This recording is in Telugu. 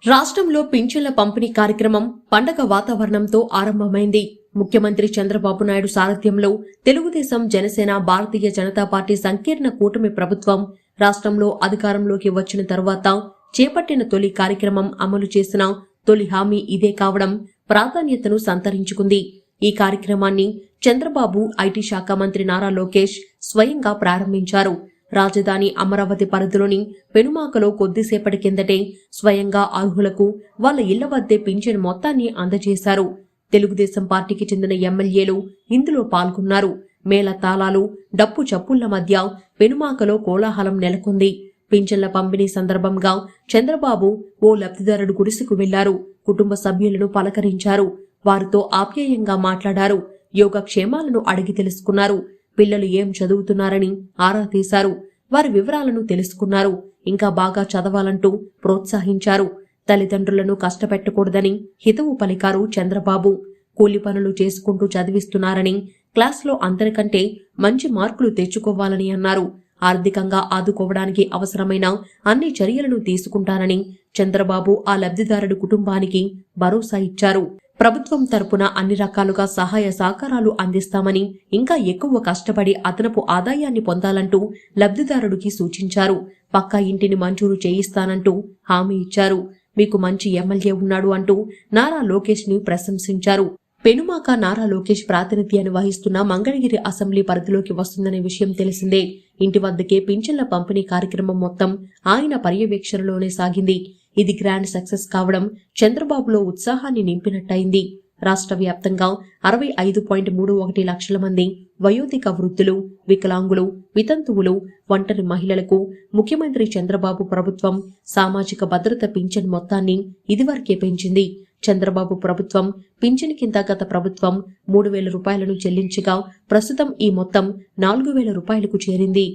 రాష్ట్రంలో పింఛన్ల పంపిణీ కార్యక్రమం పండగ వాతావరణంతో ఆరంభమైంది. ముఖ్యమంత్రి చంద్రబాబు నాయుడు సారథ్యంలో తెలుగుదేశం, జనసేన, భారతీయ జనతా పార్టీ సంకీర్ణ కూటమి ప్రభుత్వం రాష్ట్రంలో అధికారంలోకి వచ్చిన తర్వాత చేపట్టిన తొలి కార్యక్రమం, అమలు చేసిన తొలి హామీ ఇదే కావడం ప్రాధాన్యతను సంతరించుకుంది. ఈ కార్యక్రమాన్ని చంద్రబాబు, ఐటీ శాఖ మంత్రి నారా లోకేష్ స్వయంగా ప్రారంభించారు. రాజధాని అమరావతి పరిధిలోని పెనుమాకలో కొద్దిసేపటి కిందటే స్వయంగా అర్హులకు వాళ్ల ఇళ్ల వద్దే పింఛన్ మొత్తాన్ని అందజేశారు. తెలుగుదేశం పార్టీకి చెందిన ఎమ్మెల్యేలు ఇందులో పాల్గొన్నారు. మేళ తాళాలు, డప్పు చప్పుళ్ల మధ్య పెనుమాకలో కోలాహలం నెలకొంది. పింఛన్ల పంపిణీ సందర్భంగా చంద్రబాబు ఓ లబ్ధిదారుడు గుడిసెకు వెళ్లారు. కుటుంబ సభ్యులను పలకరించారు. వారితో ఆప్యాయంగా మాట్లాడారు. యోగక్షేమాలను అడిగి తెలుసుకున్నారు. పిల్లలు ఏం చదువుతున్నారని ఆరా తీశారు. వారి వివరాలను తెలుసుకున్నారు. ఇంకా బాగా చదవాలంటూ ప్రోత్సహించారు. తల్లిదండ్రులను కష్టపెట్టకూడదని హితవు పలికారు చంద్రబాబు. కూలి పనులు చేసుకుంటూ చదివిస్తున్నారని, క్లాస్లో అందరికంటే మంచి మార్కులు తెచ్చుకోవాలని అన్నారు. ఆర్థికంగా ఆదుకోవడానికి అవసరమైన అన్ని చర్యలను తీసుకుంటానని చంద్రబాబు ఆ లబ్ధిదారుడి కుటుంబానికి భరోసా ఇచ్చారు. ప్రభుత్వం తరపున అన్ని రకాలుగా సహాయ సహకారాలు అందిస్తామని, ఇంకా ఎక్కువ కష్టపడి అదనపు ఆదాయాన్ని పొందాలంటూ లబ్ధిదారుడికి సూచించారు. పక్కా ఇంటిని మంజూరు చేయిస్తానంటూ హామీ ఇచ్చారు. మీకు మంచి ఎమ్మెల్యే ఉన్నాడు అంటూ నారా లోకేష్ ని ప్రశంసించారు. పెనుమాక నారా లోకేష్ ప్రాతినిధ్యాన్ని వహిస్తున్న మంగళగిరి అసెంబ్లీ పరిధిలోకి వస్తుందనే విషయం తెలిసిందే. ఇంటి వద్దకే పింఛన్ల పంపిణీ కార్యక్రమం మొత్తం ఆయన పర్యవేక్షణలోనే సాగింది. ఇది గ్రాండ్ సక్సెస్ కావడం చంద్రబాబులో ఉత్సాహాన్ని నింపినట్టయింది. రాష్ట్ర వ్యాప్తంగా 65.31 లక్షల మంది వయోధిక వృద్ధులు, వికలాంగులు, వితంతువులు, ఒంటరి మహిళలకు ముఖ్యమంత్రి చంద్రబాబు ప్రభుత్వం సామాజిక భద్రత పింఛన్ మొత్తాన్ని ఇదివరకే పెంచింది. చంద్రబాబు ప్రభుత్వం పింఛన్ కింద గత ప్రభుత్వం 3,000 రూపాయలను చెల్లించగా ప్రస్తుతం ఈ మొత్తం 4,000 రూపాయలకు చేరింది.